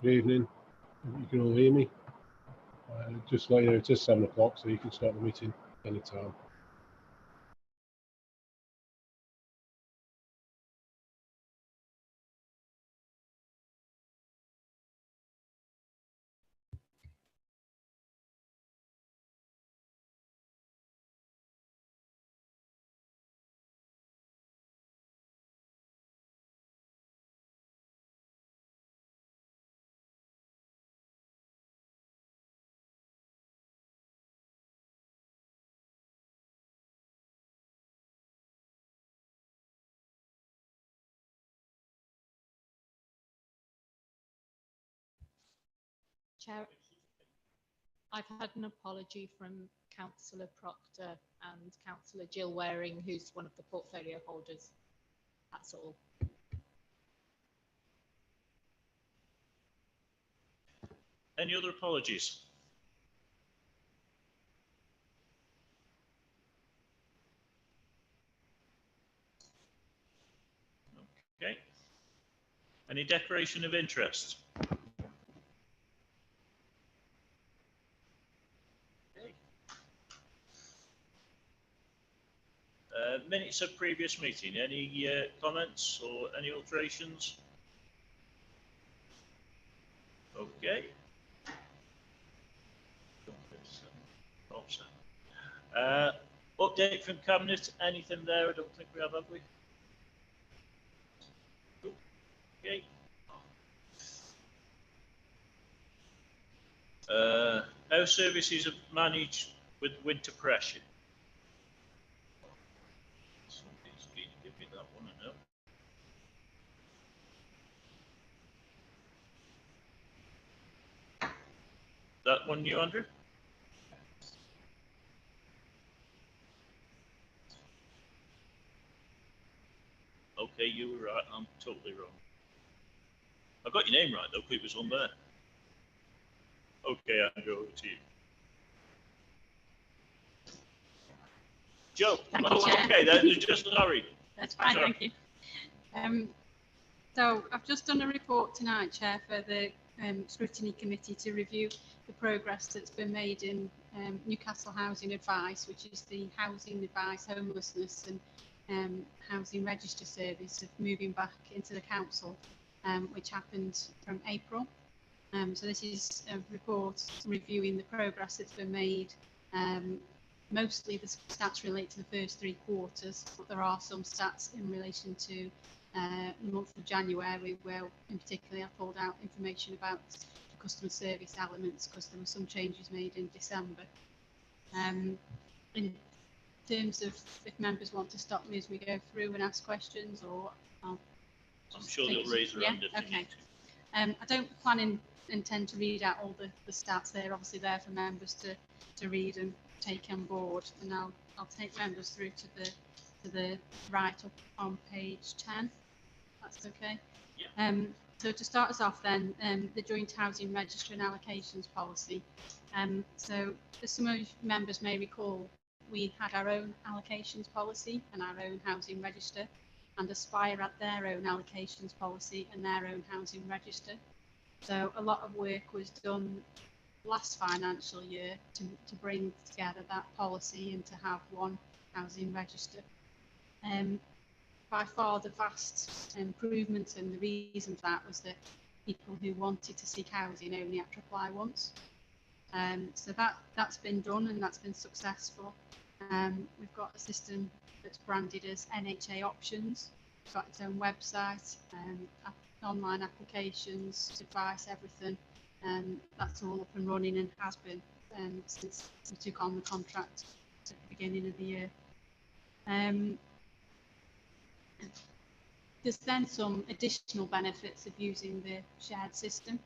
Good evening. You can all hear me. Just let you know, it is 7 o'clock, so you can start the meeting anytime. Chair, I've had an apology from Councillor Proctor and Councillor Jill Waring, who's one of the portfolio holders. That's all. Any other apologies? Okay. Any declaration of interest? Okay. Minutes of previous meeting. Any comments or any alterations? Okay. Update from Cabinet. Anything there? I don't think we have we? Okay. How services are managed with winter pressure? Somebody's been to give me that one, I know. That one, you, Andrew? Okay, you were right. I'm totally wrong. I got your name right though. It was on there. Okay, Andrew, over to you. Joe, okay, then just sorry. That's fine, sorry. Thank you. So I've just done a report tonight, Chair, for the Scrutiny Committee to review the progress that's been made in Newcastle Housing Advice, which is the housing advice, homelessness and housing register service of moving back into the council, which happened from April. So this is a report reviewing the progress that's been made. Mostly the stats relate to the first 3 quarters, but there are some stats in relation to the month of January, where in particular I pulled out information about the customer service elements because there were some changes made in December. In terms of if members want to stop me as we go through and ask questions, or I'm sure they'll raise their hand if they need to. I don't intend to read out all the stats. They're obviously there for members to read and take on board, and I'll take members through to the write up on page 10. That's okay. Yeah. So to start us off then, the joint housing register and allocations policy. So as some of members may recall, we had our own allocations policy and our own housing register, and Aspire had their own allocations policy and their own housing register. So a lot of work was done last financial year to bring together that policy and to have one housing register. By far the vast improvement, and the reason for that was that people who wanted to seek housing only had to apply once. So that's been done and that's been successful. We've got a system that's branded as NHA Options. It's got its own website, online applications, advice, everything. That's all up and running and has been since we took on the contract at the beginning of the year. There's then some additional benefits of using the shared system.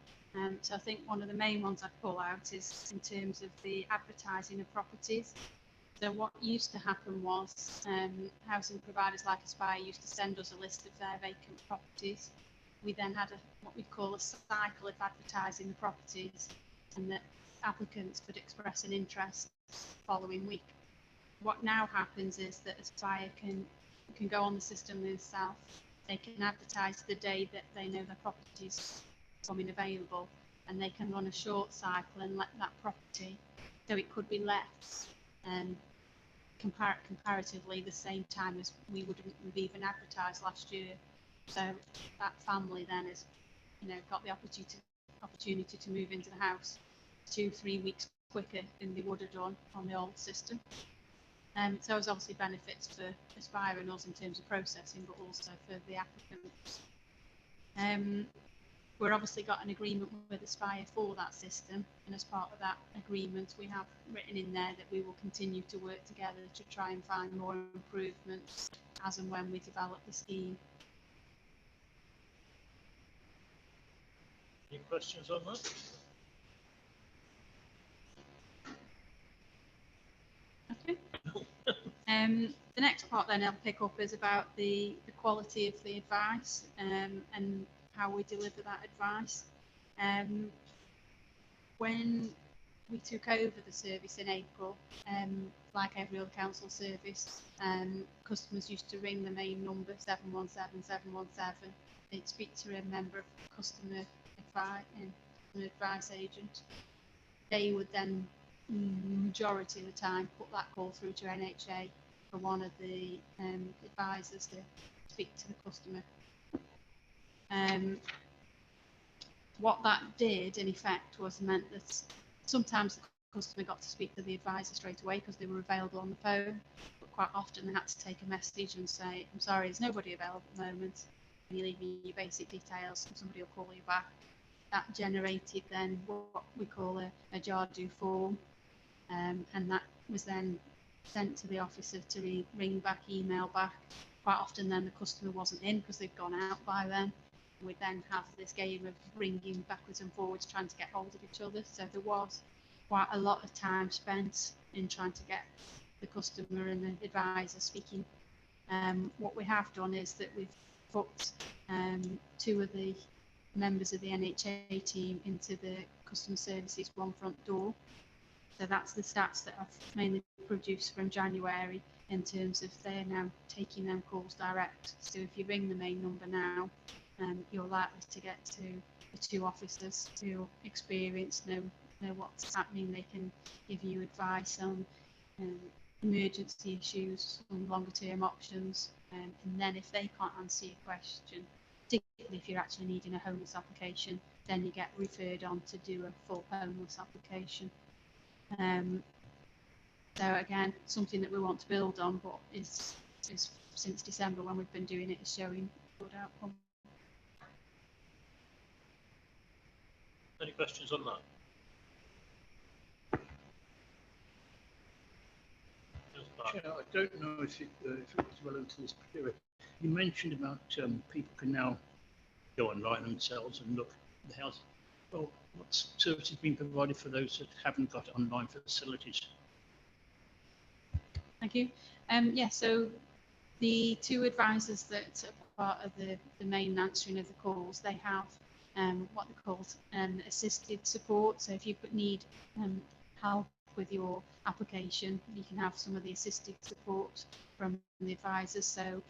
So I think one of the main ones I'd pull out is in terms of the advertising of properties. So what used to happen was housing providers like Aspire used to send us a list of their vacant properties. We then had what we call a cycle of advertising the properties, and that applicants could express an interest the following week. What now happens is that Aspire can go on the system themselves. They can advertise the day that they know their properties becoming available, and they can run a short cycle and let that property, so it could be less comparatively the same time as we would have even advertised last year. So that family then has, got the opportunity to move into the house 2-3 weeks quicker than they would have done on the old system. So there's obviously benefits for Aspire and us in terms of processing, but also for the applicants. We've obviously got an agreement with Aspire for that system, and as part of that agreement we have written in there that we will continue to work together to try and find more improvements as and when we develop the scheme. Any questions on that? Okay. The next part then I'll pick up is about the quality of the advice and how we deliver that advice. When we took over the service in April, like every other council service, customers used to ring the main number 717 717. They'd speak to a member of customer advice agent. They would then majority of the time put that call through to NHA for one of the advisors to speak to the customer. What that did in effect was meant that sometimes the customer got to speak to the advisor straight away because they were available on the phone, but quite often they had to take a message and say, I'm sorry, there's nobody available at the moment, can you leave me your basic details and somebody will call you back. That generated then what we call a JARDU form, and that was then sent to the officer to ring back, email back. Quite often then the customer wasn't in because they'd gone out by then. We'd then have this game of ringing backwards and forwards trying to get hold of each other. So there was quite a lot of time spent in trying to get the customer and the advisor speaking. What we have done is that we've put 2 of the members of the NHA team into the customer services one front door. So that's the stats that I've mainly produced from January in terms of they're now taking them calls direct. So if you ring the main number now, you're likely to get to the 2 officers who experience, know what's happening. They can give you advice on emergency issues, on longer term options, and then if they can't answer your question, particularly if you're actually needing a homeless application, then you get referred on to do a full homeless application. So again, something that we want to build on, but is since December when we've been doing it, is showing good outcome. Any questions on that? Chair, I don't know if it was relevant to this period. You mentioned about people can now go online themselves and look at the house. Well, what services being provided for those that haven't got online facilities? Thank you. Yeah, so the 2 advisors that are part of the main answering of the calls, they have what they call assisted support. So if you need help with your application, you can have some of the assisted support from the advisors. So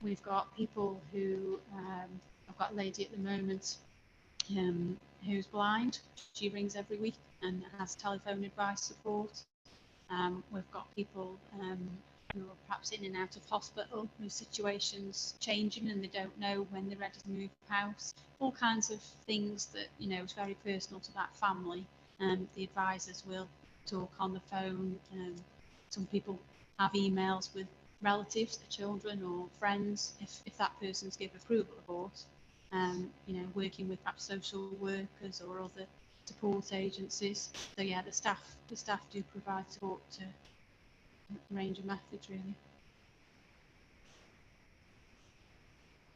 we've got people who, I've got a lady at the moment who's blind. She rings every week and has telephone advice support. We've got people who are perhaps in and out of hospital, whose situation's changing and they don't know when they're ready to move house. All kinds of things that, is very personal to that family. The advisors will talk on the phone. Some people have emails with relatives, their children or friends, if that person's given approval, of course. Working with perhaps social workers or other support agencies. So yeah, the staff do provide support to a range of methods, really.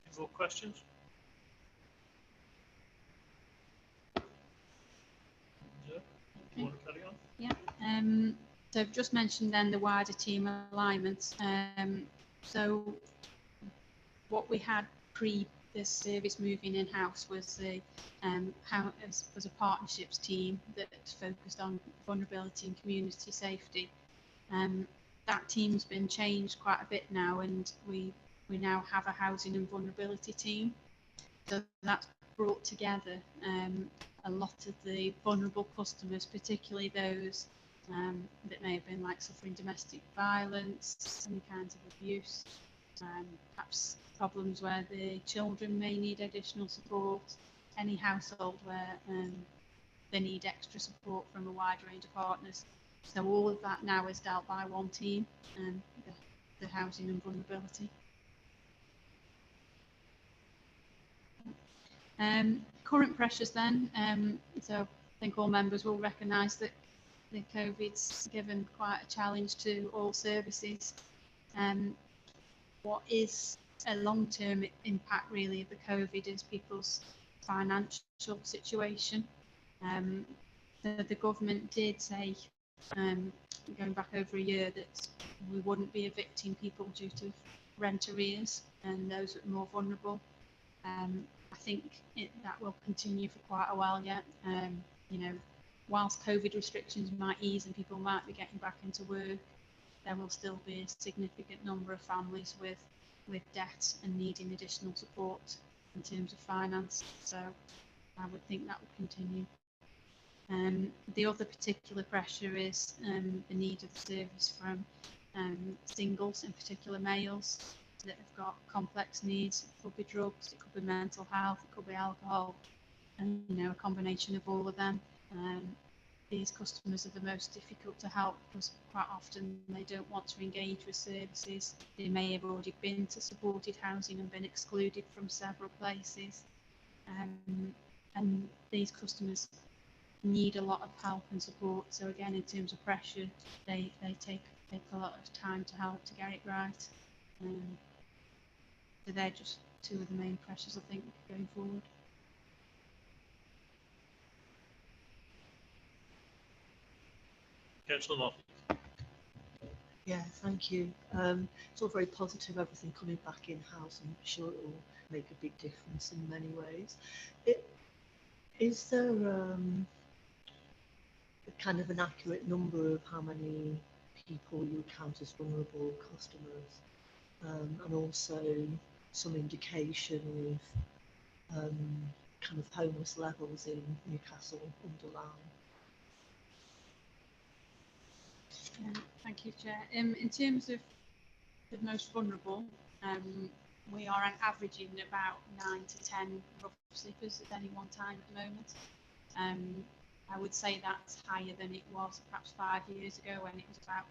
Any more questions? Yeah. You want to carry on? Yeah. So I've just mentioned then the wider team alignment. So what we had pre this service moving in-house was was a partnerships team that focused on vulnerability and community safety. That team's been changed quite a bit now, and we now have a housing and vulnerability team. So that's brought together a lot of the vulnerable customers, particularly those that may have been like suffering domestic violence, any kinds of abuse, perhaps problems where the children may need additional support, any household where they need extra support from a wide range of partners. So all of that now is dealt by one team, the housing and vulnerability. Current pressures then, so I think all members will recognise that the COVID's given quite a challenge to all services. What is a long-term impact really of the COVID is people's financial situation. The government did say, going back over a year, that we wouldn't be evicting people due to rent arrears and those that are more vulnerable. I think that will continue for quite a while yet. You know, whilst COVID restrictions might ease and people might be getting back into work, there will still be a significant number of families with debt and needing additional support in terms of finance. So I would think that would continue. The other particular pressure is the need of the service from singles, in particular males, that have got complex needs. It could be drugs, it could be mental health, it could be alcohol, and you know, a combination of all of them. These customers are the most difficult to help because quite often they don't want to engage with services. They may have already been to supported housing and been excluded from several places. And these customers need a lot of help and support. So again, in terms of pressure, they take a lot of time to help to get it right. So they're just two of the main pressures, I think, going forward. Councillor Moffat. Yeah, thank you. It's all very positive, everything coming back in-house, and I'm sure it will make a big difference in many ways. Is there a kind of an accurate number of how many people you count as vulnerable customers, and also some indication of kind of homeless levels in Newcastle under Lyme? Thank you, Chair. In terms of the most vulnerable, we are averaging about 9 to 10 rough sleepers at any one time at the moment. I would say that's higher than it was perhaps 5 years ago when it was about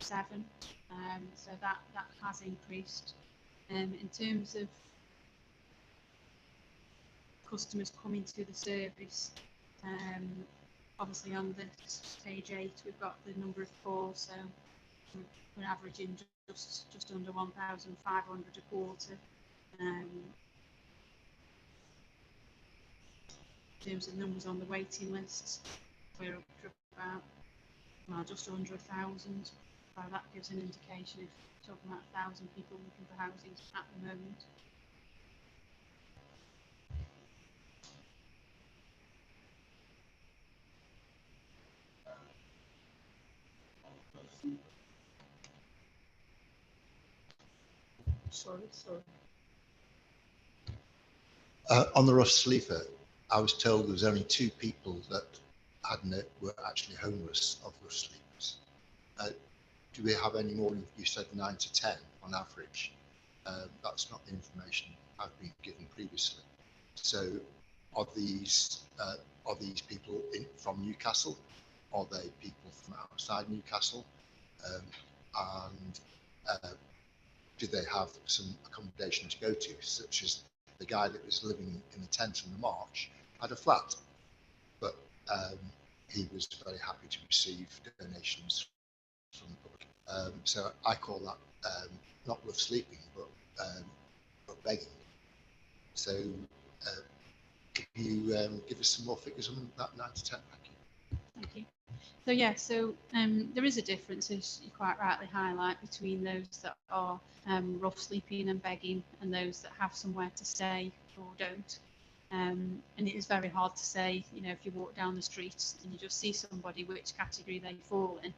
7. So that has increased. In terms of customers coming to the service, obviously on the page 8 we've got the number of calls, so we're averaging just under 1,500 a quarter. In terms of numbers on the waiting lists, we're up to about just under 1,000. So that gives an indication if we're talking about 1,000 people looking for housing at the moment. Sorry. On the rough sleeper, I was told there was only 2 people that were actually homeless of rough sleepers. Do we have any more? You said 9 to 10 on average. That's not the information I've been given previously. So, are these people from Newcastle? Are they people from outside Newcastle? And do they have some accommodation to go to, such as the guy that was living in the tent in the march had a flat, but he was very happy to receive donations from the public. So I call that not rough sleeping, but begging. So can you give us some more figures on that 9 to 10? Thank you. Thank you. So yeah, so there is a difference, as you quite rightly highlight, between those that are rough sleeping and begging and those that have somewhere to stay or don't. And it is very hard to say, you know, if you walk down the street and you just see somebody, which category they fall in.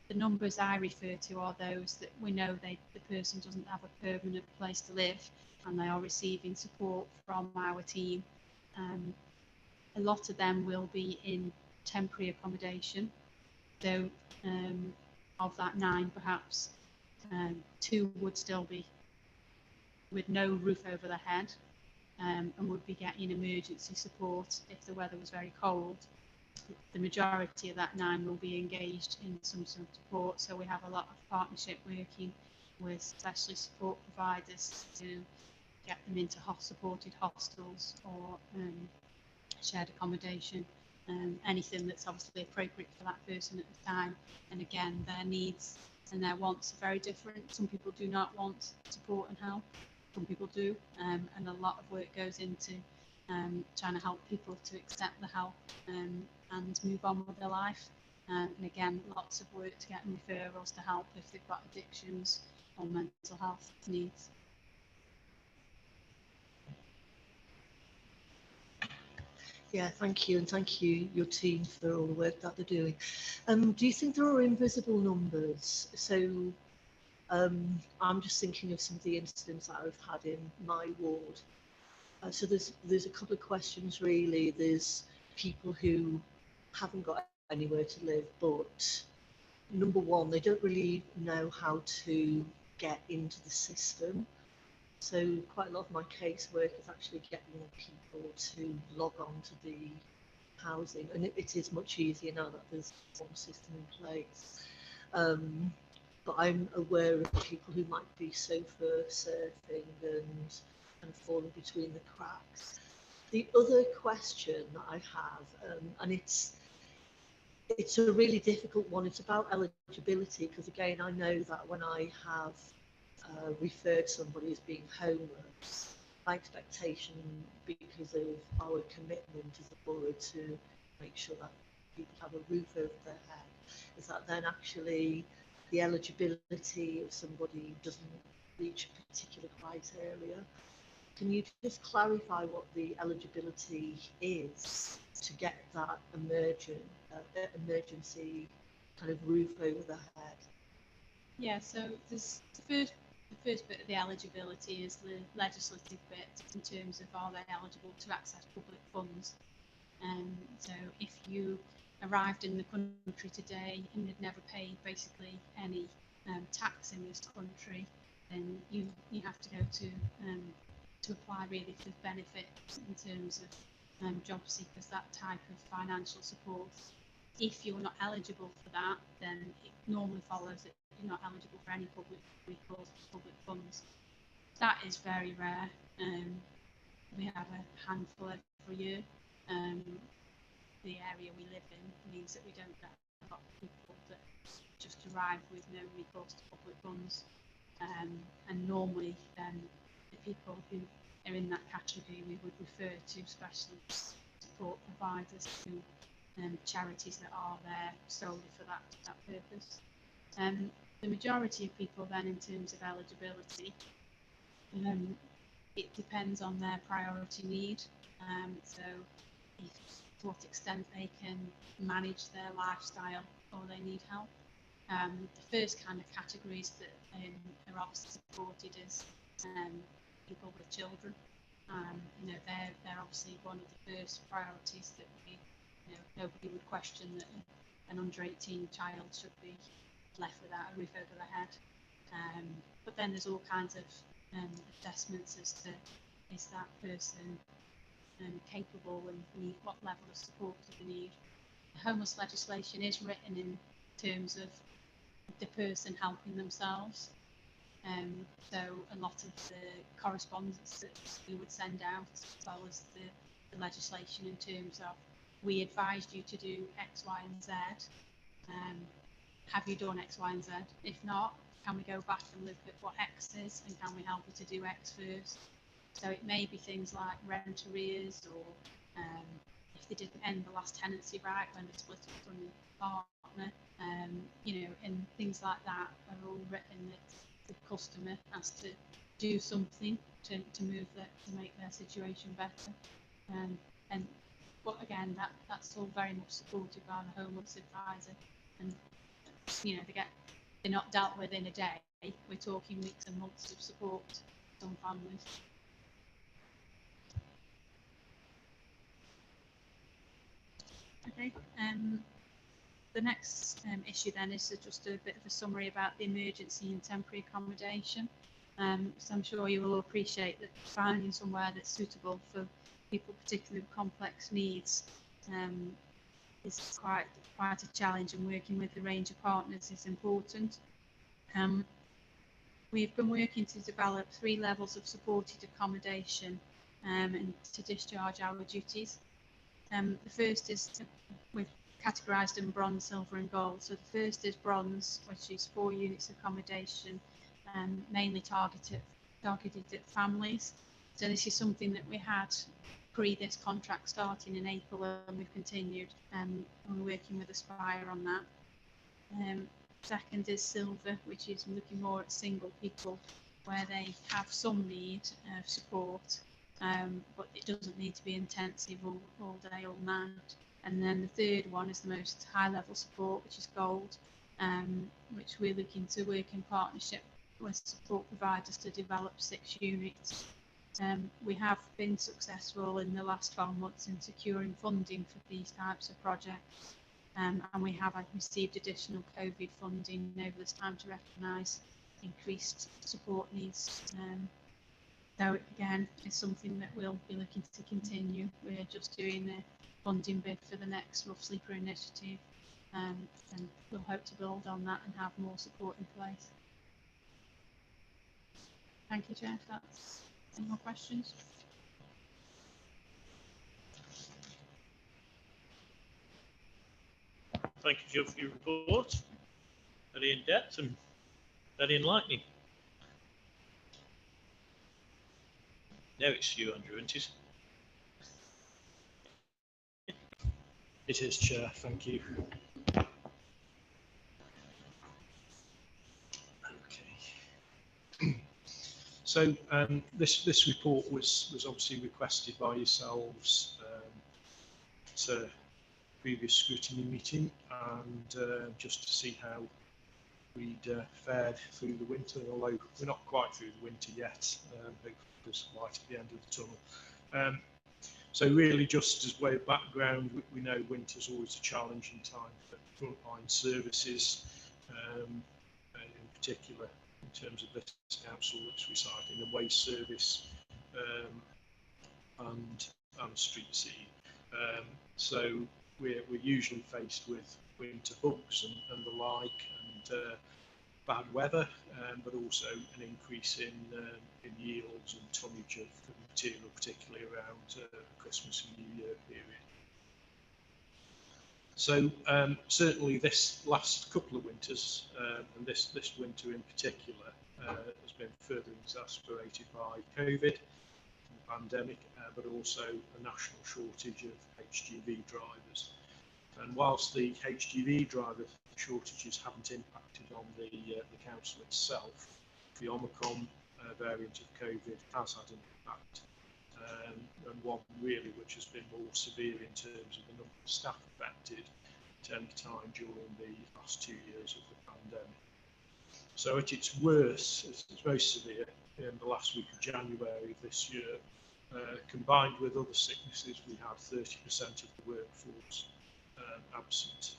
The numbers I refer to are those that we know the person doesn't have a permanent place to live and they are receiving support from our team. A lot of them will be in temporary accommodation. So of that 9, perhaps 2 would still be with no roof over their head, and would be getting emergency support if the weather was very cold. The majority of that 9 will be engaged in some sort of support. So we have a lot of partnership working with specialist support providers to get them into supported hostels or shared accommodation, anything that's obviously appropriate for that person at the time. And again, their needs and their wants are very different. Some people do not want support and help, some people do, and a lot of work goes into trying to help people to accept the help and move on with their life. And again, lots of work to get them referrals to help if they've got addictions or mental health needs. Yeah, thank you, and thank you, your team, for all the work that they're doing. Do you think there are invisible numbers? So I'm just thinking of some of the incidents that I've had in my ward. So there's a couple of questions really. There's people who haven't got anywhere to live, but number one, they don't really know how to get into the system. So quite a lot of my casework is actually getting people to log on to the housing, and it is much easier now that there's one system in place. But I'm aware of people who might be sofa surfing and falling between the cracks. The other question that I have, and it's a really difficult one, it's about eligibility, because again, I know that when I have referred somebody as being homeless, my expectation, because of our commitment as a borough to make sure that people have a roof over their head, is that then actually the eligibility of somebody doesn't reach a particular criteria. Can you just clarify what the eligibility is to get that emergency kind of roof over the head? Yeah, so there's the first bit of the eligibility is the legislative bit in terms of are they eligible to access public funds. So if you arrived in the country today and had never paid basically any tax in this country, then you have to go to apply really for benefits in terms of job seekers, that type of financial support. If you're not eligible for that, then it normally follows that you're not eligible for any public recourse for public funds. That is very rare. We have a handful every year. The area we live in means that we don't get a lot of people that just arrive with no recourse to public funds. And normally then the people who are in that category we would refer to specialist support providers, to charities that are there solely for that purpose. The majority of people then, in terms of eligibility, it depends on their priority need. So to what extent they can manage their lifestyle or they need help. The first kind of categories that are obviously supported is people with children. They're obviously one of the first priorities that nobody would question that an under 18 child should be left without a roof over their head. But then there's all kinds of assessments as to is that person capable and what level of support do they need. The homeless legislation is written in terms of the person helping themselves. So a lot of the correspondence that we would send out, as well as the legislation in terms of we advised you to do X, Y, and Z. Have you done X, Y, and Z? If not, can we go back and look at what X is, and can we help you to do X first? So it may be things like rent arrears, or if they didn't end the last tenancy right when they split up from the partner, and things like that are all written that the customer has to do something to move that, to make their situation better. But again, that's all very much supported by the homeless advisor, and they're not dealt with in a day. We're talking weeks and months of support to some families. Okay. The next issue then is just a bit of a summary about the emergency and temporary accommodation. So I'm sure you will appreciate that finding somewhere that's suitable for people, particularly with complex needs, is quite a challenge, and working with a range of partners is important. We've been working to develop 3 levels of supported accommodation and to discharge our duties. The first is we've categorised in bronze, silver and gold. So the first is bronze, which is 4 units of accommodation, mainly targeted at families. So this is something that we had pre this contract starting in April, and we've continued, and we're working with Aspire on that. Second is silver, which is looking more at single people where they have some need of support, but it doesn't need to be intensive all day, all night. And then the third one is the most high level support, which is gold, which we're looking to work in partnership with support providers to develop 6 units. We have been successful in the last 12 months in securing funding for these types of projects, and we have received additional COVID funding over this time to recognise increased support needs. So again, it's something that we'll be looking to continue. We're just doing the funding bid for the next Rough Sleeper initiative, and we'll hope to build on that and have more support in place. Thank you, Chair. That's any more questions? Thank you, Joe, for your report. Very in depth and very enlightening. Now it's you, Andrew, isn't it? It is, Chair. Thank you. Okay. So this report was obviously requested by yourselves at a previous scrutiny meeting, and just to see how we'd fared through the winter, although we're not quite through the winter yet. Hopefully there's light at the end of the tunnel. So really, just as way of background, we know winter's always a challenging time for frontline services, in particular in terms of this council that's recycling the waste service and street scene. So we're usually faced with winter bugs and the like, and bad weather, but also an increase in yields and tonnage of material, particularly around the Christmas and New Year period. So certainly this last couple of winters, and this winter in particular, has been further exacerbated by COVID, the pandemic, but also a national shortage of HGV drivers. And whilst the HGV driver shortages haven't impacted on the council itself, the Omicron variant of COVID has had an impact, and one really which has been more severe in terms of the number of staff affected at any time during the last 2 years of the pandemic. So at its worst, it's most severe in the last week of January of this year. Combined with other sicknesses, we had 30% of the workforce absent,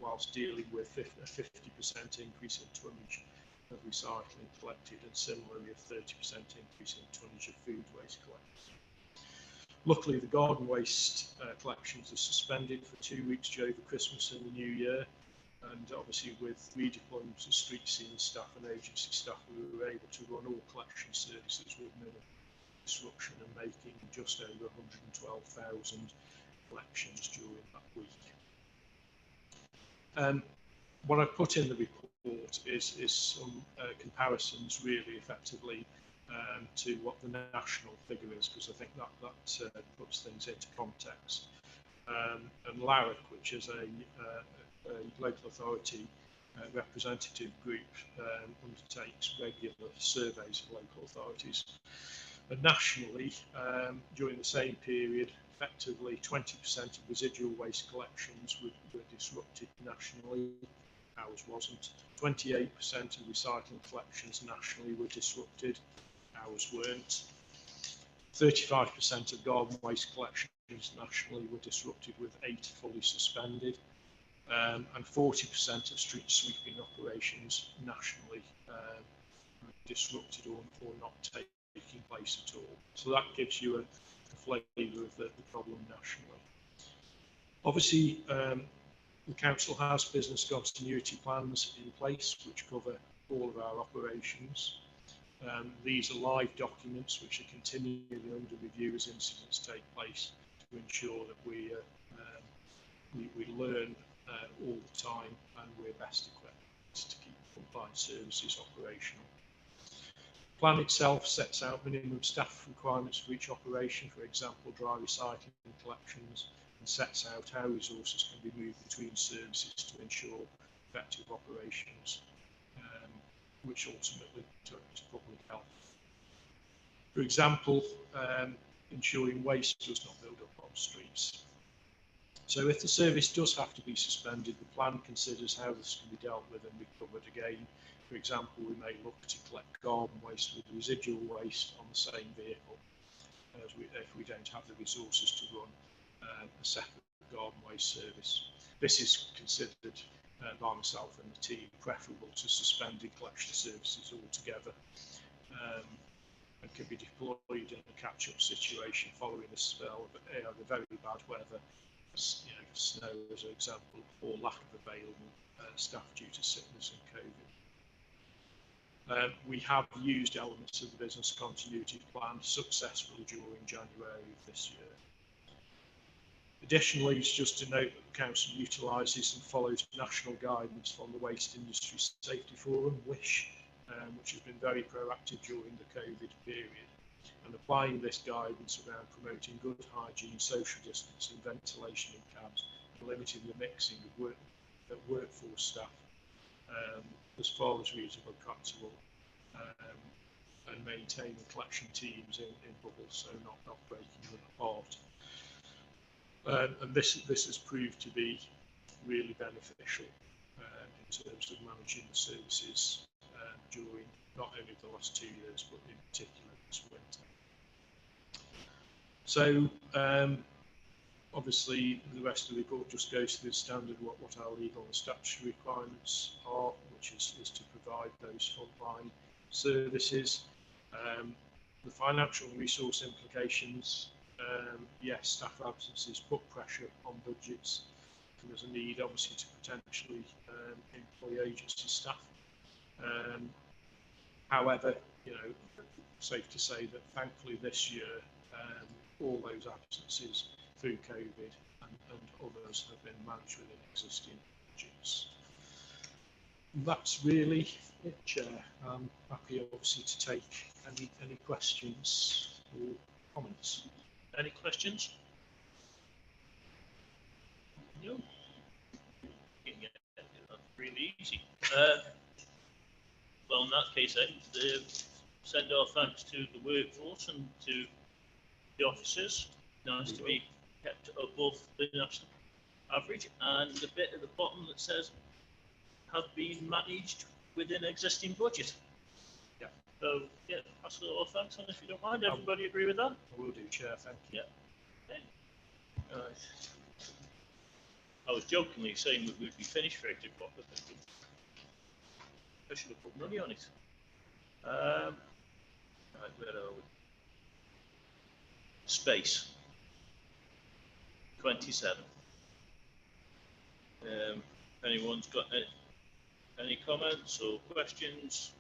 whilst dealing with a 50% increase in tonnage of recycling collected, and similarly a 30% increase in tonnage of food waste collected. Luckily, the garden waste collections are suspended for 2 weeks over Christmas and the New Year, and obviously with redeployments of street scene staff and agency staff, we were able to run all collection services with minimal disruption and making just over 112,000 collections during that week. What I've put in the report is some comparisons really effectively to what the national figure is, because I think that puts things into context. And LARIC, which is a local authority representative group, undertakes regular surveys of local authorities. And nationally, during the same period, effectively 20% of residual waste collections were disrupted nationally. Ours wasn't. 28% of recycling collections nationally were disrupted. Ours weren't. 35% of garden waste collections nationally were disrupted, with 8 fully suspended, and 40% of street sweeping operations nationally were disrupted or not taking place at all. So that gives you a flavour of the problem nationally. Obviously, the council has business continuity plans in place which cover all of our operations. These are live documents which are continually under review as incidents take place, to ensure that we learn all the time and we're best equipped to keep compliant services operational. The plan itself sets out minimum staff requirements for each operation, for example, dry recycling and collections, and sets out how resources can be moved between services to ensure effective operations, which ultimately to public health. For example, ensuring waste does not build up on streets. So if the service does have to be suspended, the plan considers how this can be dealt with and recovered again. For example, we may look to collect garden waste with residual waste on the same vehicle, if we don't have the resources to run a separate garden waste service. This is considered by myself and the team preferable to suspending collection services altogether, and can be deployed in a catch-up situation following a spell of the very bad weather, snow as an example, or lack of available staff due to sickness and COVID. We have used elements of the business continuity plan successfully during January of this year. Additionally, it's just to note that the council utilises and follows national guidance from the Waste Industry Safety Forum, WISH, which has been very proactive during the COVID period, and applying this guidance around promoting good hygiene, social distancing, ventilation in cabs, and limiting the mixing of workforce staff as far as reasonably practicable, and maintaining collection teams in bubbles, so not breaking them apart. And this has proved to be really beneficial in terms of managing the services during not only the last 2 years, but in particular this winter. So obviously the rest of the report just goes to the standard what our legal and statutory requirements are, which is to provide those frontline services. The financial resource implications, yes, staff absences put pressure on budgets, and there's a need obviously to potentially employ agency staff. However, safe to say that thankfully this year all those absences through COVID and others have been managed within existing budgets. That's really it, Chair. I'm happy obviously to take any questions or comments. Any questions? No. Yeah, that's really easy. Well, in that case, I send our thanks to the workforce and to the officers. Nice to be kept above the national average, and the bit at the bottom that says have been managed within existing budget. Yeah. So yeah, pass it all thanks on if you don't mind. Everybody agree with that? I will do, Chair. Thank you. Yeah. Okay. Right. I was jokingly saying that we'd be finished for 8 o'clock. I should have put money on it. Right, where are we? Space. 27. Anyone's got any comments or questions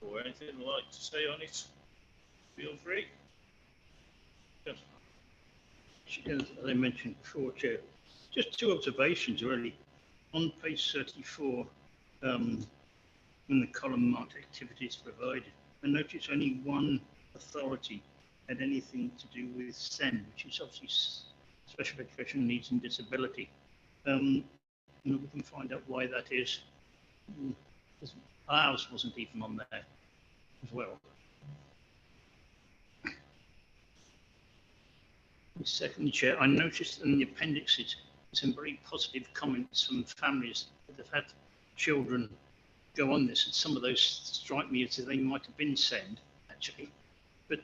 or anything they'd like to say on it? Feel free. Yes. As I mentioned before, Chair, just 2 observations really. On page 34, in the column marked activities provided, I noticed only one authority had anything to do with SEND, which is obviously Special Education Needs and Disability. And we can find out why that is. Ours wasn't even on there as well. Secondly, Chair, I noticed in the appendices some very positive comments from families that have had children go on this, and some of those strike me as if they might have been SEND, actually. but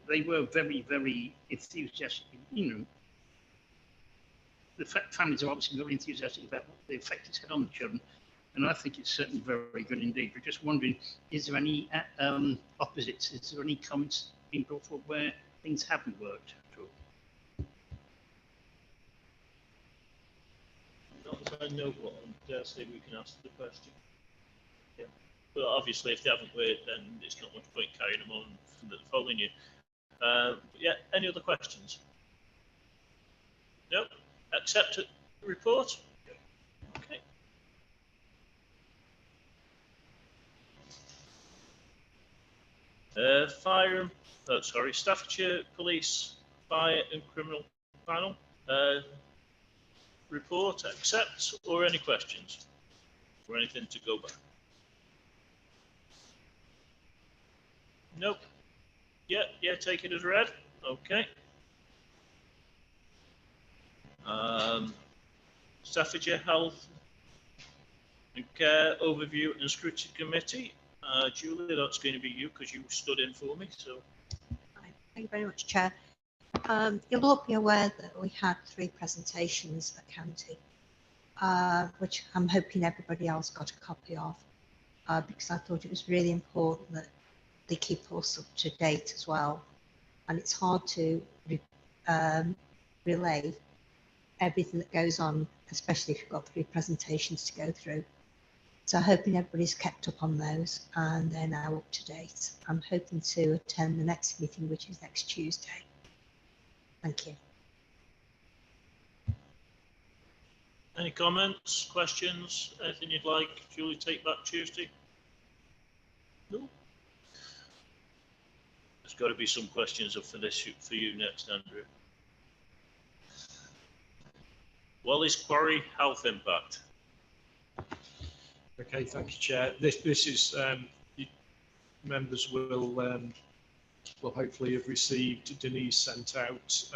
they were very, very enthusiastic. You know, the families are obviously very enthusiastic about what the effect it's had on the children, and I think it's certainly very, very good indeed. We're just wondering, is there any opposites? Is there any comments being brought forward where things haven't worked at all? Not that I know what, I dare say we can ask the question. Yeah. But obviously, if they haven't worked, then it's not much point carrying them on for the following year. Yeah, any other questions? No? Accept the report? Okay. Staffordshire Police Fire and Criminal Panel. Report, accept, or any questions? Or anything to go back? Nope. Yeah, take it as read. Okay. Staffordshire Health and Care Overview and Scrutiny Committee. Julie, that's going to be you because you stood in for me. So. Thank you very much, Chair. You'll all be aware that we had 3 presentations at County, which I'm hoping everybody else got a copy of, because I thought it was really important that they keep us up to date as well. And it's hard to relay everything that goes on, especially if you've got 3 presentations to go through. So I'm hoping everybody's kept up on those and they're now up to date. I'm hoping to attend the next meeting, which is next Tuesday. Thank you. Any comments, questions, anything you'd like Julie take back Tuesday? No? There's got to be some questions up for this for you next, Andrew. Wally's Quarry health impact. Okay, thank you, Chair. This is members will hopefully have received. Denise sent out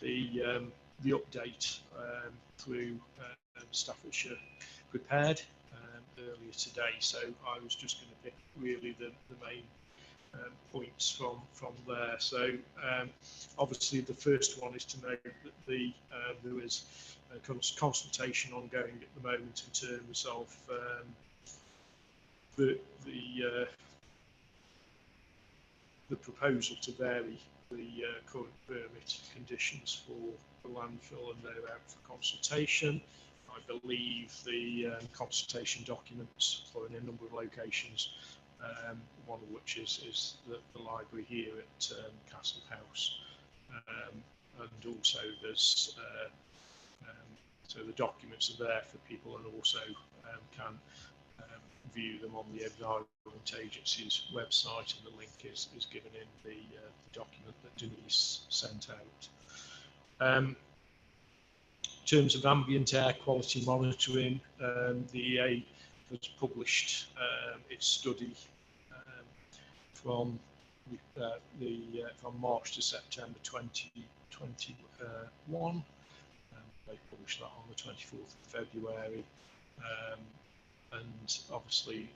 the update through Staffordshire Prepared earlier today. So I was just going to pick really the main points from there. So obviously the first one is to note that there is a consultation ongoing at the moment in terms of the proposal to vary the current permit conditions for the landfill, and they're out for consultation. I believe the consultation documents for in a number of locations, one of which is the library here at Castle House, and also there's so the documents are there for people, and also can view them on the Environment Agency's website, and the link is given in the document that Denise sent out. In terms of ambient air quality monitoring, the EA has published its study from March to September 2021. They published that on the 24th of February, and obviously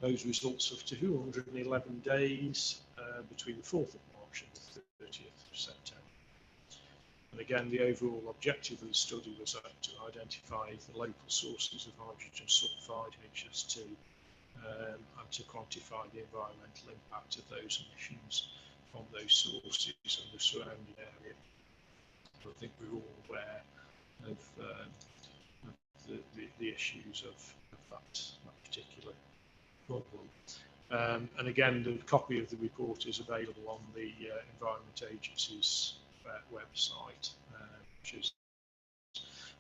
those results of 211 days between the 4th of March and the 30th of September. And again, the overall objective of the study was to identify the local sources of hydrogen sulfide, HS2, and to quantify the environmental impact of those emissions from those sources and the surrounding area. I think we're all aware of the issues of that particular problem. And again, the copy of the report is available on the Environment Agency's website, which is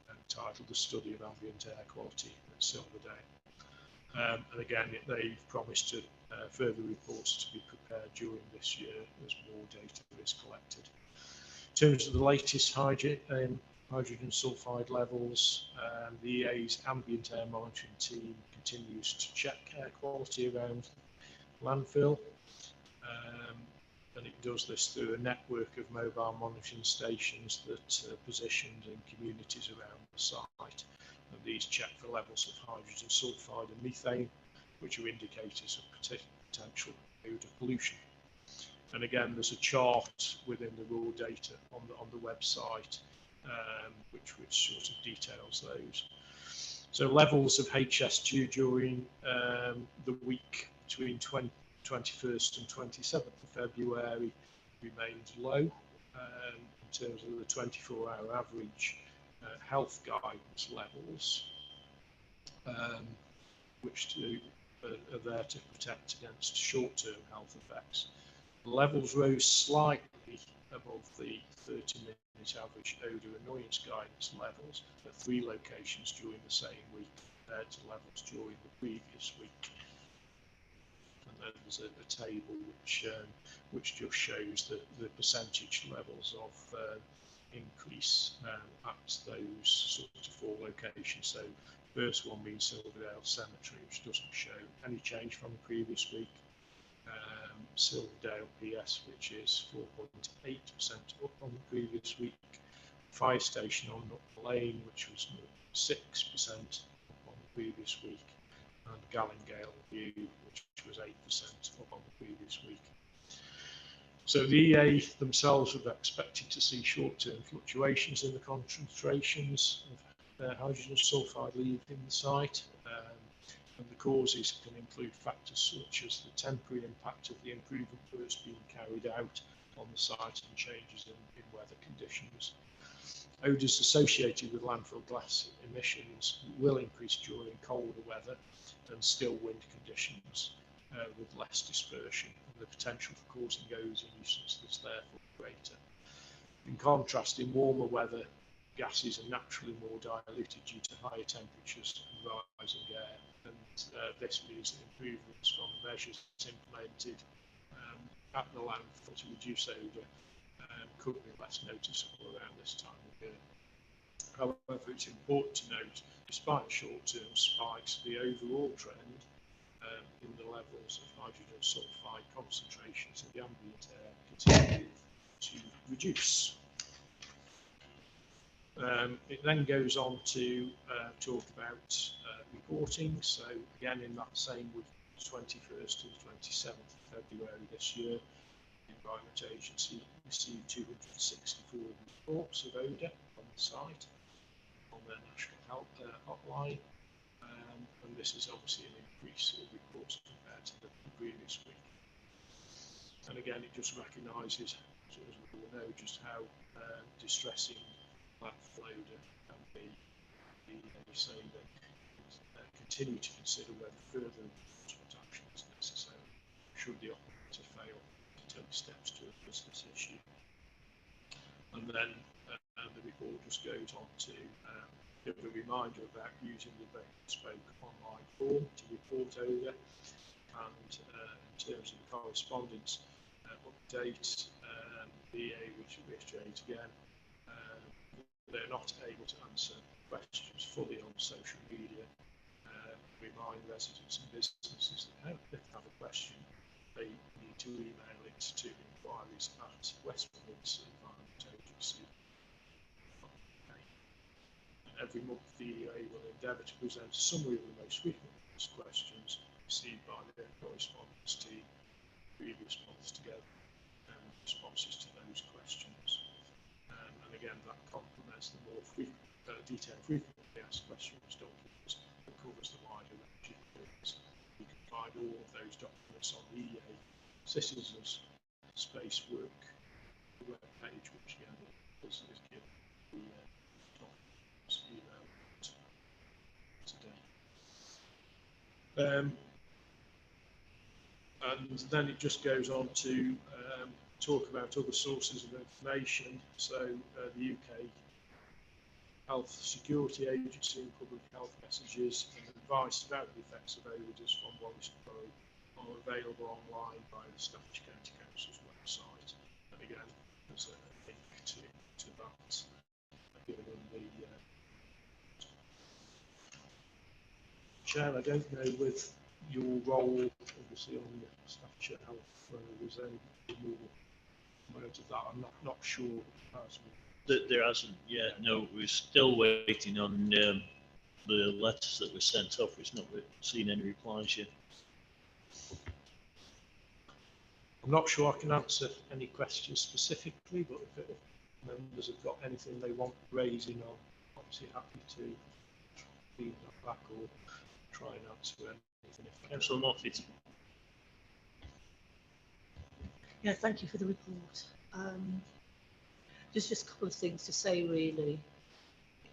entitled The Study of Ambient Air Quality at Silverdale. And again, they've promised to further reports to be prepared during this year as more data is collected. In terms of the latest hydrogen sulfide levels, the EA's ambient air monitoring team continues to check air quality around landfill, and it does this through a network of mobile monitoring stations that are positioned in communities around the site. And these check for levels of hydrogen sulfide and methane, which are indicators of potential odour pollution. And again, there's a chart within the raw data on the website, which sort of details those. So levels of HS2 during the week between 21st and 27th of February remained low in terms of the 24-hour average health guidance levels, which are there to protect against short-term health effects. The levels rose slightly above the 30-minute average odour annoyance guidance levels at 3 locations during the same week compared to levels during the previous week. And then there's a table which just shows the percentage levels of increase at those sort of 4 locations. So first one being Silverdale Cemetery, which doesn't show any change from the previous week. Silverdale PS, which is 4.8% up on the previous week. Fire station on Nutt Lane, which was 6% up on the previous week. And Gallingale View, which was 8% up on the previous week. So the EA themselves were expected to see short-term fluctuations in the concentrations of hydrogen sulfide leaving the site. And the causes can include factors such as the temporary impact of the improvement works being carried out on the site and changes in weather conditions. Odours associated with landfill gas emissions will increase during colder weather and still wind conditions with less dispersion, and the potential for causing odour nuisance is therefore greater. In contrast, in warmer weather, gases are naturally more diluted due to higher temperatures and rising air, and this means that improvements from the measures implemented at the landfill to reduce odour could be less noticeable around this time of year. However, it's important to note, despite short-term spikes, the overall trend in the levels of hydrogen sulfide concentrations in the ambient air continue to reduce. It then goes on to talk about reporting. So again, in that same week, 21st to the 27th of February this year, the Environment Agency received 264 reports of odour on the site on their national health hotline, and this is obviously an increase in reports compared to the previous week. And again, it just recognises, as we all know, just how distressing landfill odour can be. They say that continue to consider whether further enforcement action is necessary should the operator fail to take steps to address this issue. And then the report just goes on to give a reminder about using the bespoke online form to report odour, and in terms of the correspondence update, the EA which reiterates again, they're not able to answer questions fully on social media. Remind residents and businesses that if they have a question, they need to email it to inquiries at West Midlands Environment Agency. Every month, the EA will endeavour to present a summary of the most frequently asked questions received by their correspondence team previous months together and responses to those questions. And again, that complements the more detailed frequently asked questions documents that covers the wider range of things. You can find all of those documents on the EA Citizens Space Work web page, which again is given the documents email today. And then it just goes on to talk about other sources of information. So the UK Health Security Agency and public health messages and advice about the effects of odours from Borough are available online via the Staffordshire County Council's website. And again, there's a link to that given in the Chair. I don't know with your role, obviously, on the Staffordshire Health, was any more aware of that? I'm not sure. There hasn't yet. No, we're still waiting on the letters that were sent off. We've not seen any replies yet. I'm not sure I can answer any questions specifically, but if members have got anything they want raising, I'm obviously happy to feed that back or try and answer anything. Councillor Moffitt. Yeah, thank you for the report. Just a couple of things to say, really.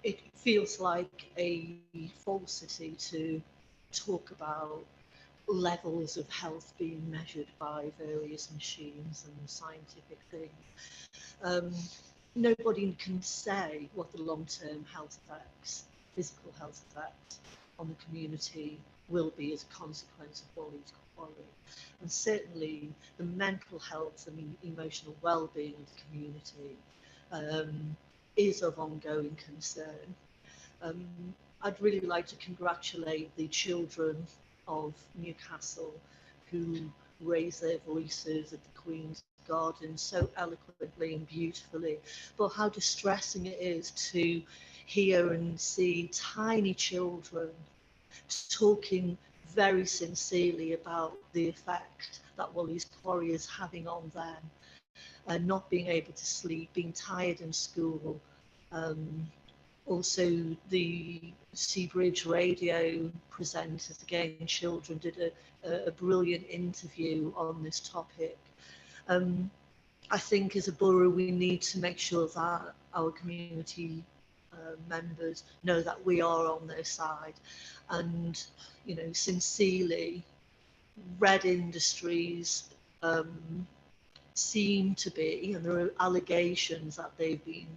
It feels like a falsity to talk about levels of health being measured by various machines and scientific things. Nobody can say what the long-term health effects, physical health effects on the community will be as a consequence of Wally's quarry. And certainly the mental health and emotional well-being of the community is of ongoing concern. I'd really like to congratulate the children of Newcastle who raised their voices at the Queen's Garden so eloquently and beautifully, but how distressing it is to hear and see tiny children talking very sincerely about the effect that Wally's quarry is having on them, and not being able to sleep, being tired in school. Also, the Seabridge radio presenters, again, children, did a brilliant interview on this topic. I think as a borough, we need to make sure that our community members know that we are on their side. And, you know, sincerely, Red Industries seem to be, and there are allegations that they've been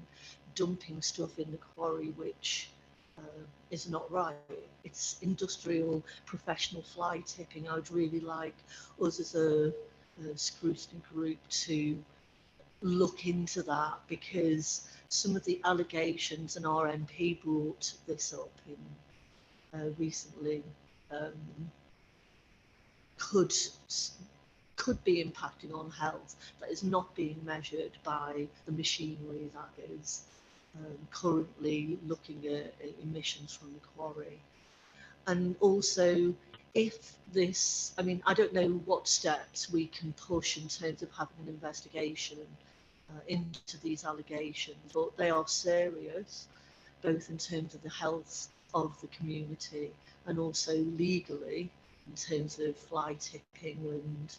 dumping stuff in the quarry which is not right. It's industrial professional fly tipping. I would really like us as a scrutiny group to look into that, because some of the allegations, and our MP brought this up in recently, could be impacting on health that is not being measured by the machinery that is currently looking at emissions from the quarry. And also, if this, I mean, I don't know what steps we can push in terms of having an investigation into these allegations, but they are serious, both in terms of the health of the community and also legally in terms of fly tipping, and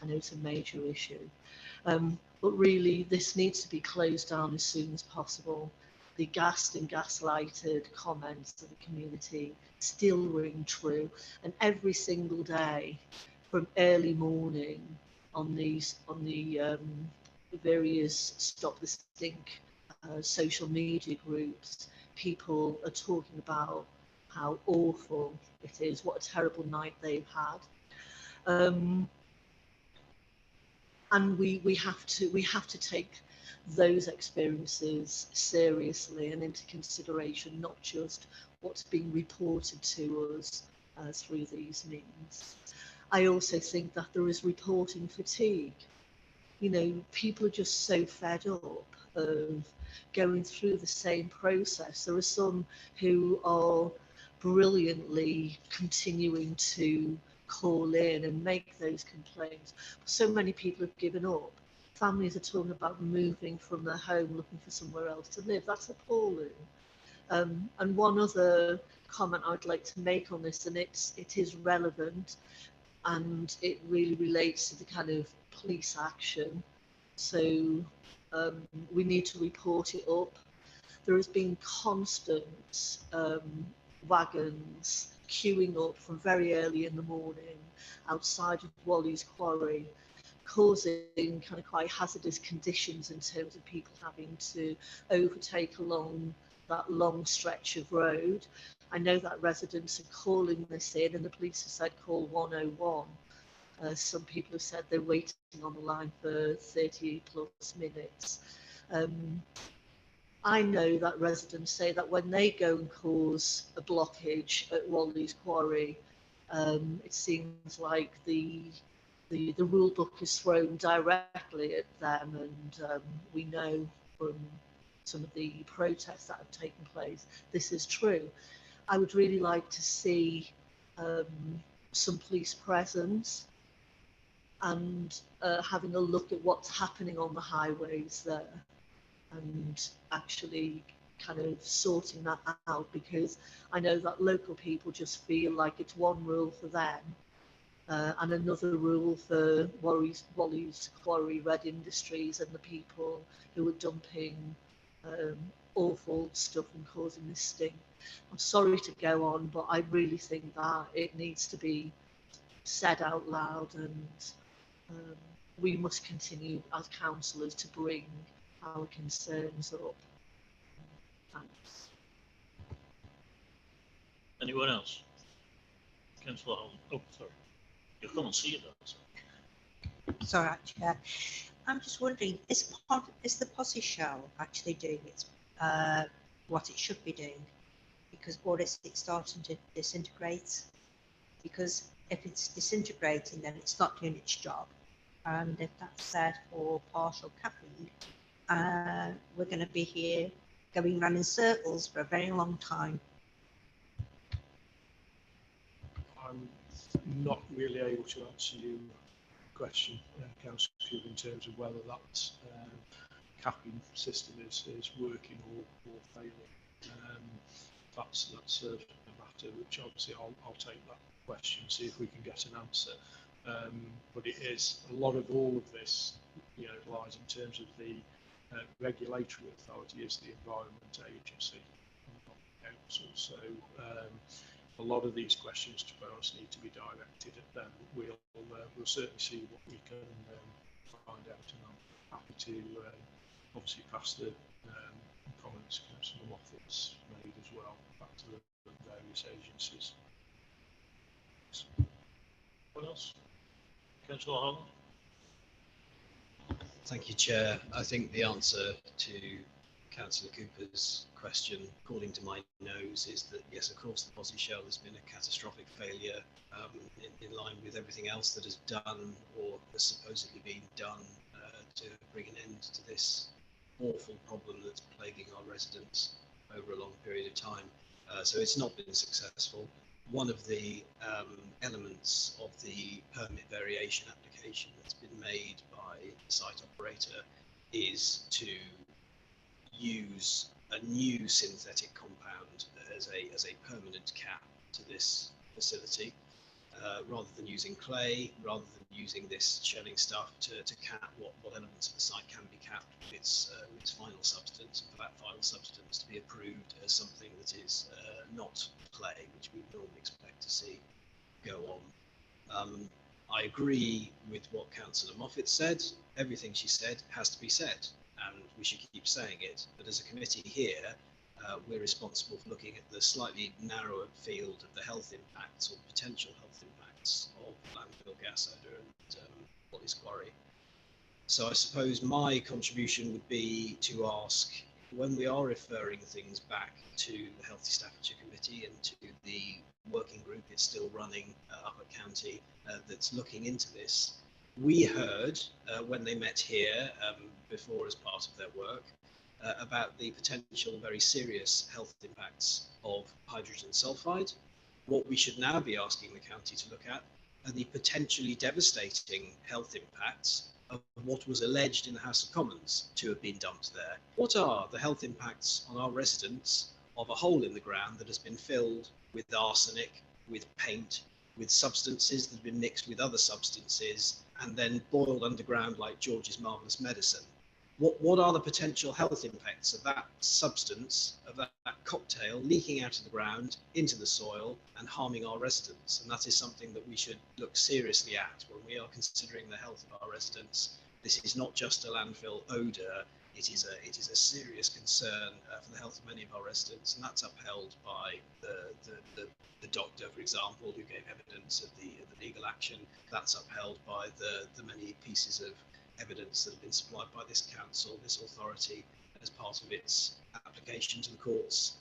I know it's a major issue. But really, this needs to be closed down as soon as possible. The gassed and gaslighted comments of the community still ring true, and every single day, from early morning on the various Stop the Stink social media groups, people are talking about how awful it is, what a terrible night they've had. And we have to take those experiences seriously and into consideration, not just what's being reported to us through these means. I also think that there is reporting fatigue. You know, people are just so fed up of going through the same process. There are some who are brilliantly continuing to call in and make those complaints. So many people have given up. Families are talking about moving from their home, looking for somewhere else to live. That's appalling. And one other comment I'd like to make on this, and it is relevant, and it really relates to the kind of police action. So we need to report it up. There has been constant wagons queuing up from very early in the morning outside of Wally's quarry, causing kind of quite hazardous conditions in terms of people having to overtake along that long stretch of road. I know that residents are calling this in, and the police have said call 101. Some people have said they're waiting on the line for 30 plus minutes. I know that residents say that when they go and cause a blockage at Wally's quarry, it seems like the rule book is thrown directly at them, and we know from some of the protests that have taken place, this is true. I would really like to see some police presence and having a look at what's happening on the highways there, and actually kind of sorting that out, because I know that local people just feel like it's one rule for them and another rule for Wally's Quarry, Red Industries, and the people who are dumping awful stuff and causing this stink. I'm sorry to go on, but I really think that it needs to be said out loud, and we must continue as councillors to bring our concerns up. Thanks. Anyone else? Councillor Holland. Oh, sorry. You can't see it, though. Sorry, Chair. I'm just wondering, is the posse shell actually doing its what it should be doing? Because, or is it starting to disintegrate? Because if it's disintegrating, then it's not doing its job. And if that's there for partial capping, we're going to be here going round in circles for a very long time. I'm not really able to answer your question, Councillor Pugh, in terms of whether that capping system is working or failing. That's a matter which obviously I'll take that question, see if we can get an answer. But it is a lot of all of this, lies in terms of the regulatory authority is the Environment Agency, not the council. So a lot of these questions, to be honest, need to be directed at them. We'll certainly see what we can find out, and I'm happy to obviously pass the comments Councillor Moffat's made as well back to the various agencies. What else? Councillor Holland. Thank you, Chair. I think the answer to Councillor Cooper's question, according to my nose, is that yes, of course, the posse shell has been a catastrophic failure in line with everything else that has done or has supposedly been done to bring an end to this awful problem that's plaguing our residents over a long period of time. So it's not been successful. One of the elements of the permit variation application that's been made by the site operator is to use a new synthetic compound as a permanent cap to this facility, rather than using clay, rather than using this shelling stuff to cap what elements of the site can be capped with its final substance, and for that final substance to be approved as something that is not clay, which we would normally expect to see go on. I agree with what Councillor Moffat said. Everything she said has to be said, and we should keep saying it. But as a committee here, we're responsible for looking at the slightly narrower field of the health impacts or potential health impacts of landfill gas odour and Wally's Quarry. So I suppose my contribution would be to ask, when we are referring things back to the Healthy Staffordshire Committee and to the working group it's still running up at County that's looking into this, we heard when they met here before as part of their work about the potential very serious health impacts of hydrogen sulfide. What we should now be asking the county to look at are the potentially devastating health impacts of what was alleged in the House of Commons to have been dumped there. What are the health impacts on our residents of a hole in the ground that has been filled with arsenic, with paint, with substances that have been mixed with other substances and then boiled underground like George's Marvellous Medicine? What are the potential health impacts of that substance, of that cocktail leaking out of the ground into the soil and harming our residents? And that is something that we should look seriously at when we are considering the health of our residents. This is not just a landfill odour, it is a serious concern for the health of many of our residents, and that's upheld by the doctor, for example, who gave evidence of the legal action. That's upheld by the many pieces of evidence that have been supplied by this council, this authority, as part of its application to the courts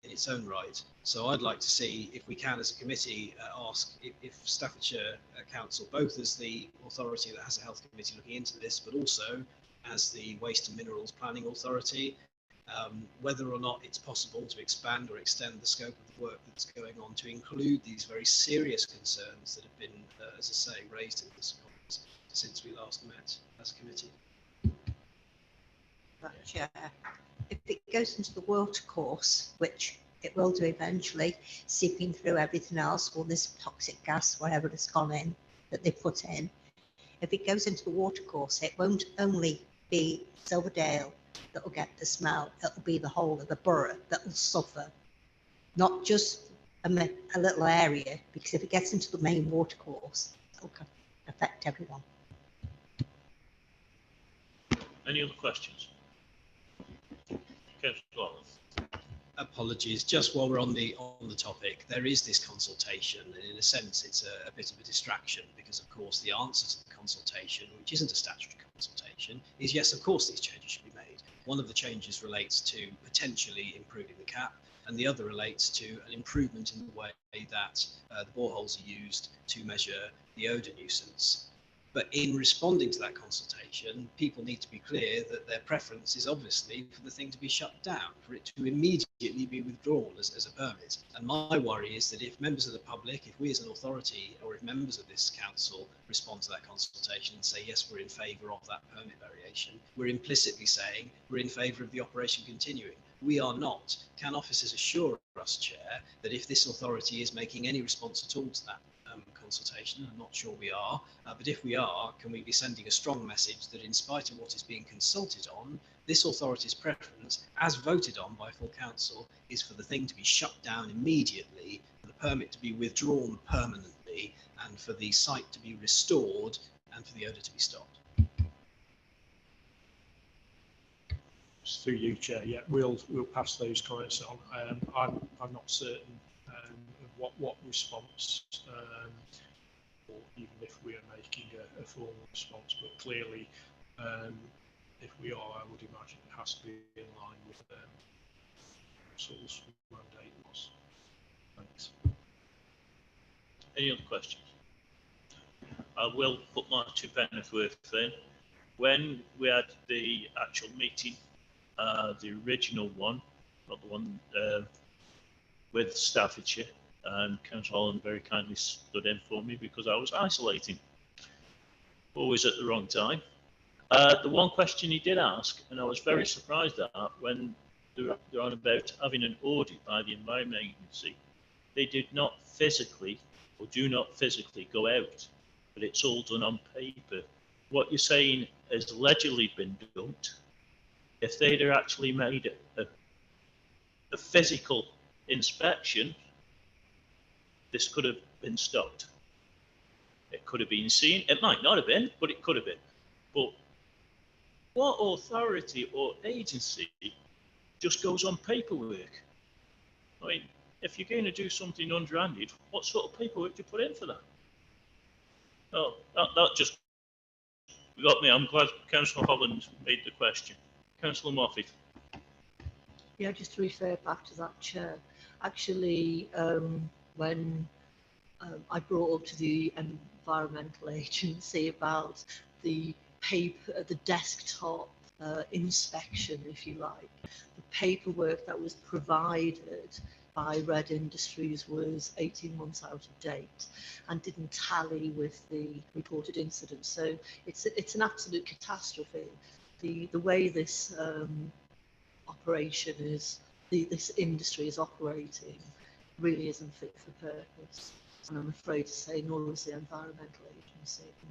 in its own right. So I'd like to see, if we can as a committee, ask if Staffordshire Council, both as the authority that has a health committee looking into this, but also as the Waste and Minerals Planning Authority, whether or not it's possible to expand or extend the scope of the work that's going on to include these very serious concerns that have been, as I say, raised in this comments. since we last met as a committee. Chair, if it goes into the water course, which it will do eventually, seeping through everything else, all this toxic gas, whatever has gone in, that they put in, if it goes into the water course, it won't only be Silverdale that will get the smell, it'll be the whole of the borough that will suffer, not just a little area, because if it gets into the main water course, it'll affect everyone. Any other questions? Councillor Allen. Apologies, just while we're on the topic, there is this consultation, and in a sense it's a bit of a distraction, because of course the answer to the consultation, which isn't a statutory consultation, is yes, of course these changes should be made. One of the changes relates to potentially improving the cap, and the other relates to an improvement in the way that the boreholes are used to measure the odour nuisance. But in responding to that consultation, people need to be clear that their preference is obviously for the thing to be shut down, for it to immediately be withdrawn as a permit. And my worry is that if members of the public, if we as an authority, or if members of this council respond to that consultation and say, yes, we're in favour of that permit variation, we're implicitly saying we're in favour of the operation continuing. We are not. Can officers assure us, Chair, that if this authority is making any response at all to that consultation? I'm not sure we are, but if we are, can we be sending a strong message that in spite of what is being consulted on, this authority's preference, as voted on by full council, is for the thing to be shut down immediately, for the permit to be withdrawn permanently, and for the site to be restored, and for the odour to be stopped? Through you, Chair. Yeah, we'll pass those comments on. I'm not certain of what response, or even if we are making a formal response, but clearly, if we are, I would imagine it has to be in line with Council's mandate was. Thanks. Any other questions? I will put my 2 pence worth in. When we had the actual meeting, the original one, not the one with Staffordshire, Councillor Holland very kindly stood in for me because I was isolating, always at the wrong time. The one question he did ask, and I was very surprised at, when they're on about having an audit by the Environment Agency, they did not physically, or do not physically go out, but it's all done on paper. What you're saying has allegedly been done. If they'd actually made a physical inspection, this could have been stopped. It could have been seen. It might not have been, but it could have been. But what authority or agency just goes on paperwork? I mean, if you're going to do something underhanded, what sort of paperwork do you put in for that? Oh, that just got me. I'm glad Councillor Holland made the question. Councillor Moffat. Yeah, just to refer back to that, Chair. Actually, when I brought up to the Environmental Agency about the paper, the desktop inspection, if you like, the paperwork that was provided by Red Industries was 18 months out of date and didn't tally with the reported incidents. So it's an absolute catastrophe. The way this operation is, this industry is operating, really isn't fit for purpose. And I'm afraid to say, nor is the Environmental Agency at the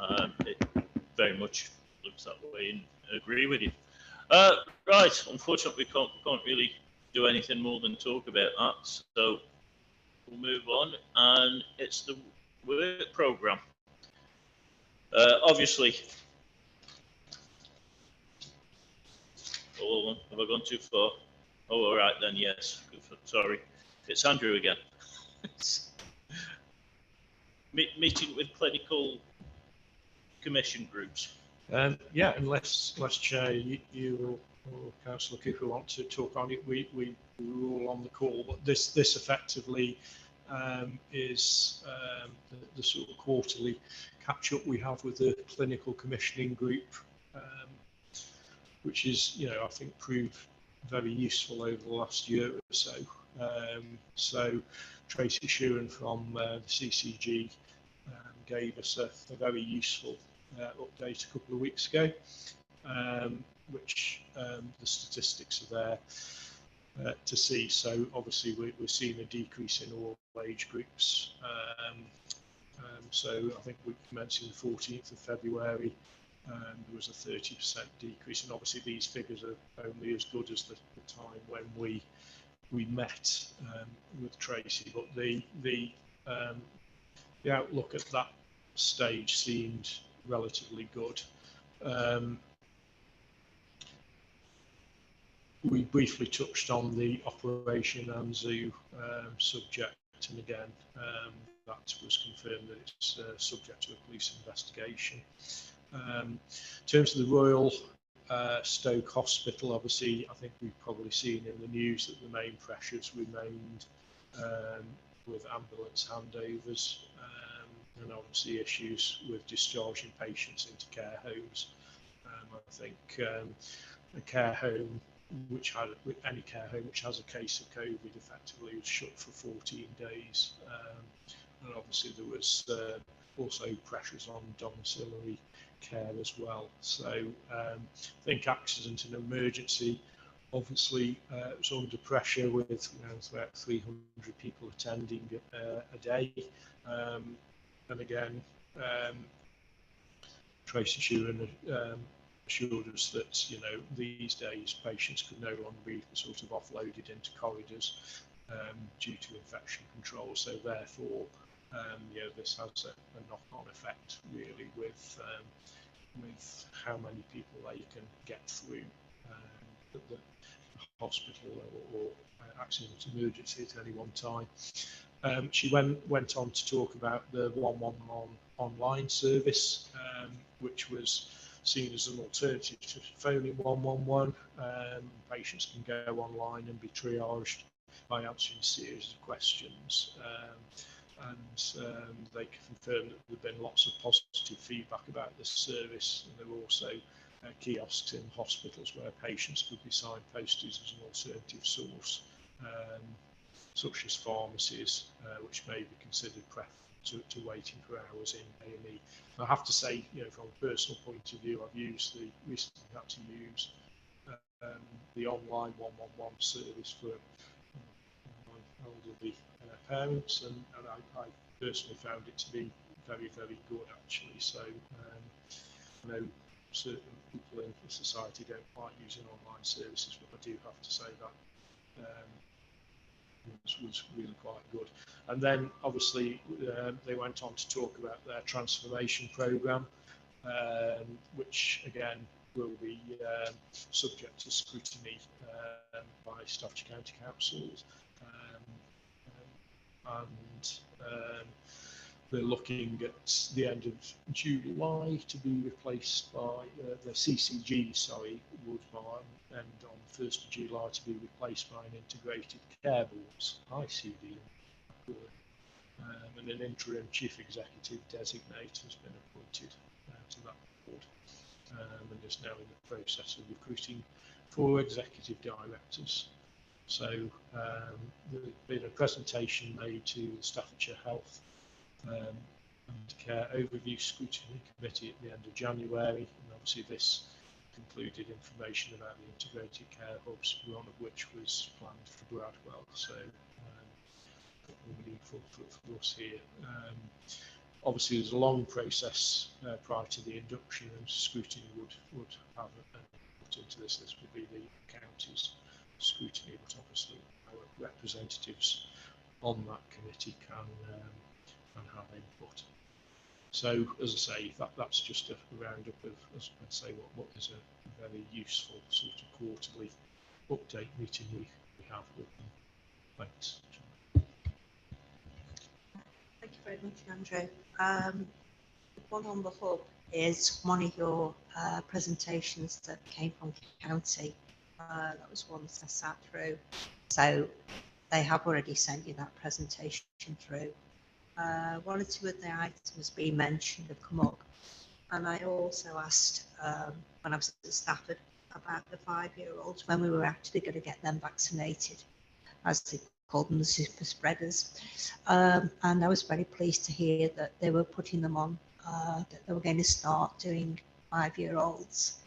moment. It very much looks that way, and I agree with you. Right, unfortunately, we can't really do anything more than talk about that, so we'll move on, and it's the work programme. Obviously, hold on, have I gone too far? Oh, all right then, yes, sorry. It's Andrew again. Meeting with clinical commission groups. Yeah, unless Chair, you or Councillor Cooper want to talk on it, we were all on the call, but this effectively is the sort of quarterly catch-up we have with the clinical commissioning group, which is, I think proved very useful over the last year or so. So Tracy Sheeran from the CCG gave us a very useful update a couple of weeks ago, which the statistics are there to see. So obviously we're seeing a decrease in all age groups. So I think we commencing the 14th of February, there was a 30% decrease, and obviously these figures are only as good as the time when we met with Tracy, but the outlook at that stage seemed relatively good. We briefly touched on the Operation Anzu subject, and again, that was confirmed that it's subject to a police investigation. In terms of the Royal Stoke Hospital, obviously, I think we've probably seen in the news that the main pressures remained with ambulance handovers, and obviously issues with discharging patients into care homes. I think a care home any care home which has a case of COVID effectively was shut for 14 days. And obviously there was also pressures on domiciliary care as well. So I think accident and emergency, obviously it was under pressure with about 300 people attending a day. And again, Tracy Sheeran assured us that, you know, these days patients could no longer be sort of offloaded into corridors due to infection control. So therefore, you know, this has a knock-on effect really with how many people they can get through the hospital or accident emergency at any one time. She went on to talk about the 111 online service, which was seen as an alternative to phoning 111. Patients can go online and be triaged by answering a series of questions. And they confirmed that there have been lots of positive feedback about this service. And there were also kiosks in hospitals where patients could be signposted as an alternative source, such as pharmacies, which may be considered preferable to waiting for hours in A&E. I have to say, you know, from a personal point of view, I've recently had to use the online 111 service for my elderly parents, and I personally found it to be very, very good actually. So I know certain people in society don't like using online services, but I do have to say that was really quite good. And then obviously they went on to talk about their transformation programme, which again will be subject to scrutiny by Staffordshire County Councils, and they're looking at the end of July to be replaced by the CCG, sorry, would end on 1st of July to be replaced by an integrated care board's ICD. And an interim chief executive designate has been appointed to that board, and is now in the process of recruiting 4 executive directors. So there's been a presentation made to the Staffordshire Health and Care Overview Scrutiny Committee at the end of January, and obviously this included information about the integrated care hubs, one of which was planned for Bradwell. So meaningful for us here. Obviously there's a long process prior to the induction, and scrutiny would have put into this. This would be the county's scrutiny, but obviously our representatives on that committee can have input. So as I say, that's just a roundup of, as I say, what is a very useful sort of quarterly update meeting we have with them. Thanks. Thank you very much, Andrew. The one on the hub is one of your presentations that came from county. That was one that I sat through. So they have already sent you that presentation through. One or two of the items being mentioned have come up. And I also asked when I was at Stafford about the 5-year-olds, when we were actually going to get them vaccinated, as they called them the super spreaders. And I was very pleased to hear that they were putting them on, that they were going to start doing 5-year-olds.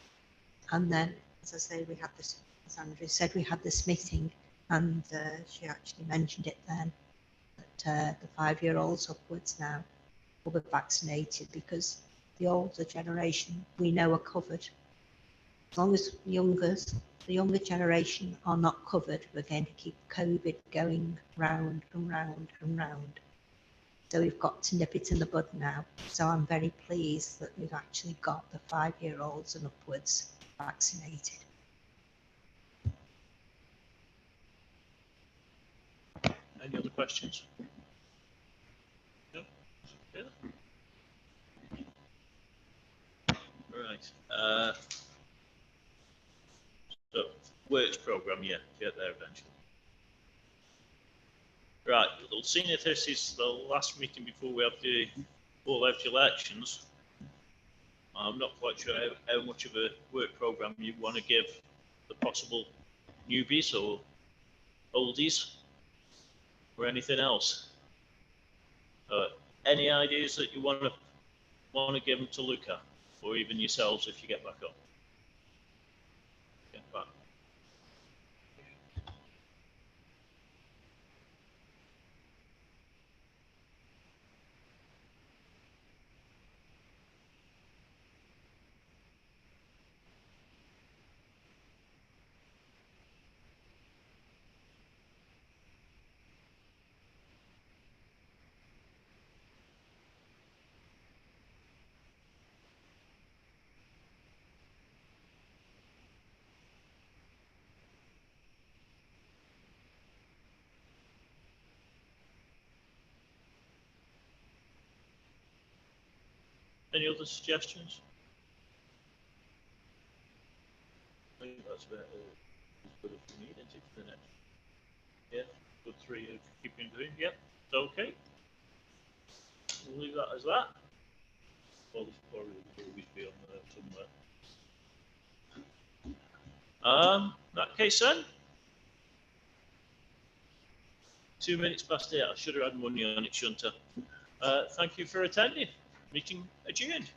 And then, as I say, we had this, as Andrew said, we had this meeting, and she actually mentioned it then, that the 5-year-olds upwards now will be vaccinated, because the older generation we know are covered. As long as the younger generation are not covered, we're going to keep COVID going round and round and round. So we've got to nip it in the bud now. So I'm very pleased that we've actually got the 5-year-olds and upwards vaccinated. Any other questions? No? Yeah. Right. So, works programme, yeah, get there eventually. Right, well, seeing if this is the last meeting before we have the all-out elections, I'm not quite sure how much of a work programme you want to give the possible newbies or oldies or anything else. Any ideas that you want to give them to look at, or even yourselves if you get back on? Get back. Any other suggestions? I think that's about as good as we need, isn't it, for the next? Yeah, good 3 of keeping doing. Yep, it's okay. We'll leave that as that. Well, this probably will always be on there somewhere. In that case then, 2 minutes past 8. I should have had money on it, shouldn't I? Thank you for attending. Meeting adjourned.